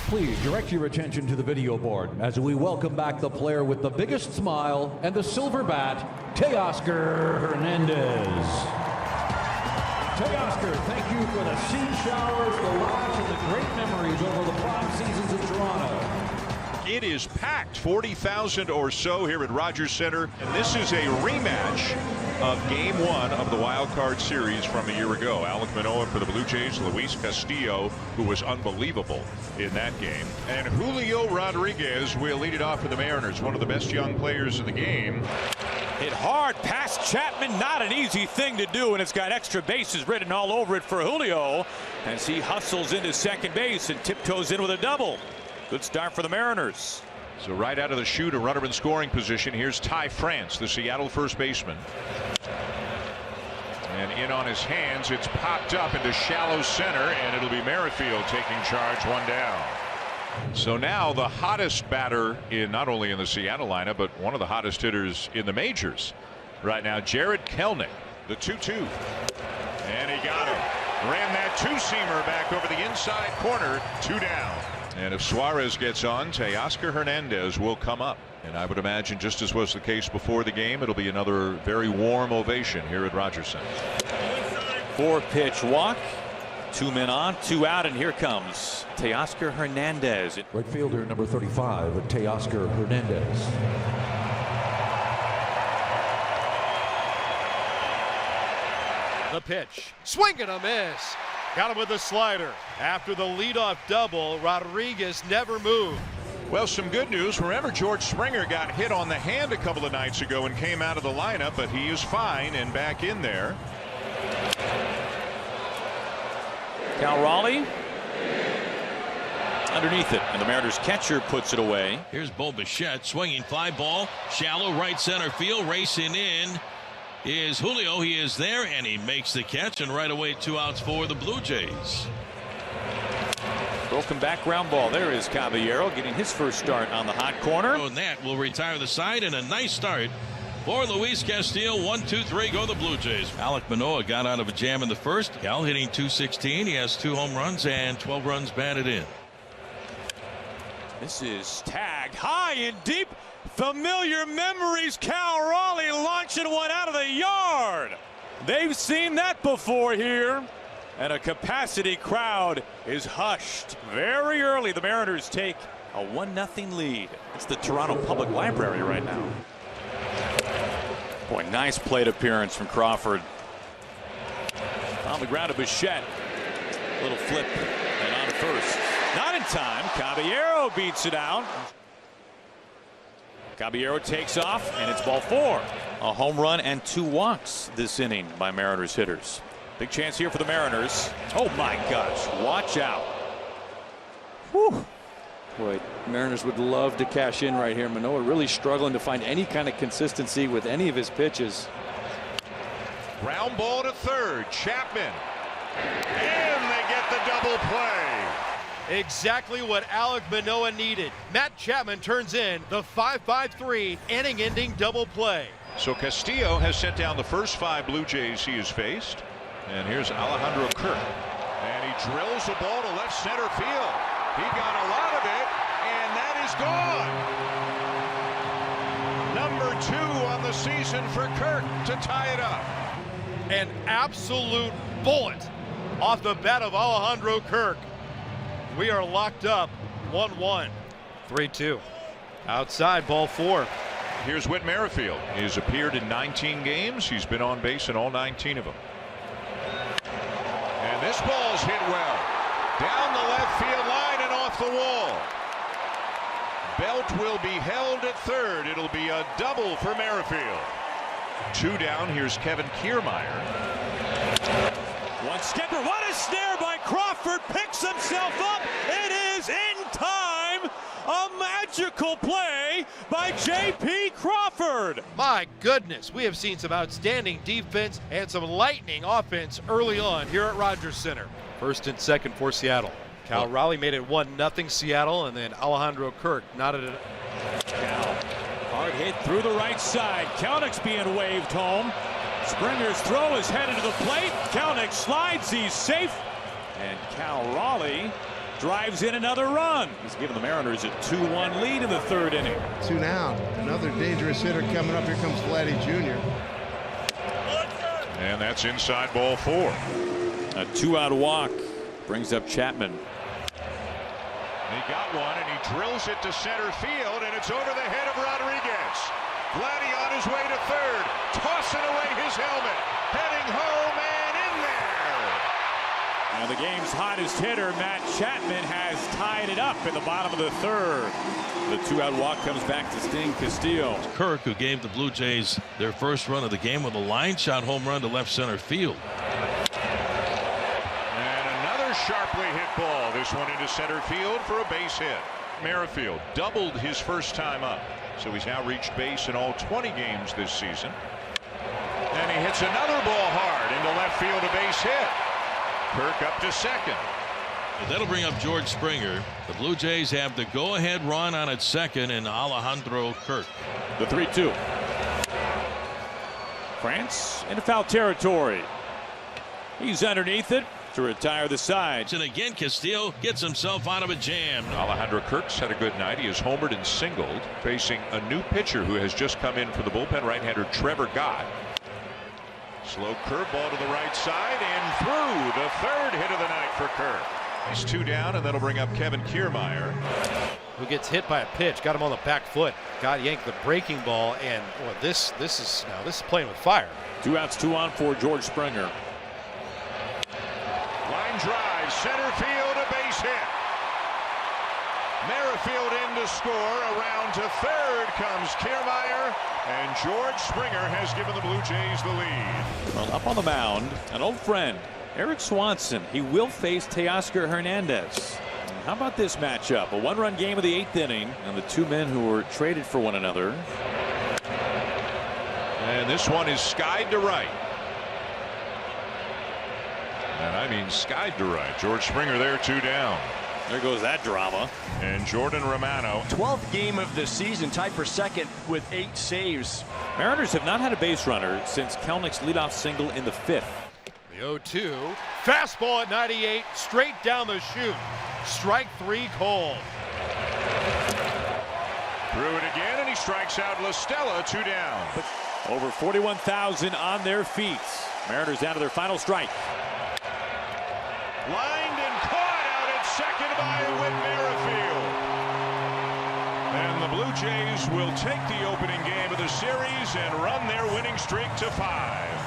Please direct your attention to the video board as we welcome back the player with the biggest smile and the silver bat, Teoscar Hernandez. Teoscar, thank you for the seed showers, the laughs, and the great memories over the 5 seasons in Toronto. It is packed, 40,000 or so here at Rogers Center, and this is a rematch of Game 1 of the Wild Card Series from a year ago. Alek Manoah for the Blue Jays, Luis Castillo, who was unbelievable in that game, and Julio Rodriguez will lead it off for the Mariners, one of the best young players in the game. Hit hard past Chapman, not an easy thing to do, and it's got extra bases written all over it for Julio as he hustles into second base and tiptoes in with a double. Good start for the Mariners. So right out of the chute, a runner in scoring position. Here's Ty France, the Seattle first baseman. And in on his hands, it's popped up into shallow center, and it'll be Merrifield taking charge, one down. So now the hottest batter in not only in the Seattle lineup, but one of the hottest hitters in the majors right now, Jarred Kelenic, the 2-2. And he got him. Ran that two-seamer back over the inside corner, 2 down. And if Suarez gets on, Teoscar Hernandez will come up. And I would imagine, just as was the case before the game, it'll be another very warm ovation here at Rogers Center. 4-pitch walk. 2 men on, 2 out, and here comes Teoscar Hernandez. Right fielder number 35, Teoscar Hernandez. The pitch. Swing and a miss. Got him with a slider. After the leadoff double, Rodriguez never moved. Well, some good news. Remember, George Springer got hit on the hand a couple of nights ago and came out of the lineup, but he is fine and back in there. Cal Raleigh underneath it, and the Mariners catcher puts it away. Here's Bo Bichette swinging, fly ball, shallow right center field. Racing in is Julio. He is there, and he makes the catch, and right away 2 outs for the Blue Jays. Broken back ground ball. There is Caballero getting his first start on the hot corner. And that will retire the side, and a nice start for Luis Castillo. 1-2-3 go the Blue Jays. Alek Manoah got out of a jam in the first. Cal hitting .216. He has 2 home runs and 12 runs batted in. This is tagged high and deep. Familiar memories. Cal Raleigh launching one out of the yard. They've seen that before here. And a capacity crowd is hushed. Very early, the Mariners take a 1-0 lead. It's the Toronto Public Library right now. Boy, nice plate appearance from Crawford. On the ground to Bichette. Little flip and on to first. Not in time. Caballero beats it out. Caballero takes off, and it's ball 4. A home run and 2 walks this inning by Mariners hitters. Big chance here for the Mariners. Oh my gosh, watch out. Whew. Boy, Mariners would love to cash in right here. Manoah really struggling to find any kind of consistency with any of his pitches. Ground ball to third. Chapman. And they get the double play. Exactly what Alek Manoah needed. Matt Chapman turns in the 5-5-3 inning-ending double play. So Castillo has sent down the first 5 Blue Jays he has faced. And here's Alejandro Kirk. And he drills the ball to left center field. He got a lot of it, and that is gone. Number 2 on the season for Kirk to tie it up. An absolute bullet off the bat of Alejandro Kirk. We are locked up 1-1. 3-2. Outside, ball 4. Here's Whit Merrifield. He's appeared in 19 games. He's been on base in all 19 of them. And this ball's hit well. Down the left field line and off the wall. Belt will be held at third. It'll be a double for Merrifield. 2 down. Here's Kevin Kiermaier. One skipper. What a snare by Crawford. Picks himself up. It is in time. A magical play by J.P. Crawford. My goodness, we have seen some outstanding defense and some lightning offense early on here at Rogers Center. First and second for Seattle. Cal Raleigh made it 1-0 Seattle, and then Alejandro Kirk knotted it. Cal, hard hit through the right side. Kelenic being waved home. Springer's throw is headed to the plate. Kelenic slides, he's safe. And Cal Raleigh drives in another run. He's given the Mariners a 2-1 lead in the third inning. 2 down. Another dangerous hitter coming up. Here comes Vladdy Jr. And that's inside ball 4. A 2-out walk brings up Chapman. He got one and he drills it to center field, and it's over the head of Rodriguez. Vladdy on his way to third, tossing away his helmet, heading home and in there. Now the game's hottest hitter, Matt Chapman, has tied it up in the bottom of the third. The 2-out walk comes back to Sting Castillo. Kirk, who gave the Blue Jays their first run of the game with a line shot home run to left center field. And another sharply hit ball, this one into center field for a base hit. Merrifield doubled his first time up, so he's now reached base in all 20 games this season. And he hits another ball hard into left field, a base hit. Kirk up to second. That'll bring up George Springer. The Blue Jays have the go-ahead run on at second in Alejandro Kirk. The 3-2. France into foul territory. He's underneath it to retire the side. And again, Castillo gets himself out of a jam. Alejandro Kirk's had a good night. He has homered and singled, facing a new pitcher who has just come in for the bullpen, right-hander Trevor Gott. Slow curveball to the right side and through. The third hit of the night for Kirk. He's 2 down, and that'll bring up Kevin Kiermaier, Who gets hit by a pitch, got him on the back foot, got yanked the breaking ball, and boy, this is playing with fire. 2 outs, 2 on for George Springer. Line drive, center field, a base hit. Merrifield in to score. Around to third comes Kiermaier, and George Springer has given the Blue Jays the lead. Well, up on the mound, an old friend, Eric Swanson. He will face Teoscar Hernandez. How about this matchup? A 1-run game of the 8th inning, and the 2 men who were traded for one another. And this one is skied to right. And I mean skied to right. George Springer there, 2 down. There goes that drama. And Jordan Romano. 12th game of the season, tied for second with 8 saves. Mariners have not had a base runner since Kelnick's leadoff single in the 5th. The 0-2, fastball at 98, straight down the chute. Strike 3 called. Threw it again, and he strikes out La Stella, 2 down. Over 41,000 on their feet. Mariners down to their final strike. Lined and caught out at second by Whit Merrifield. And the Blue Jays will take the opening game of the series and run their winning streak to 5.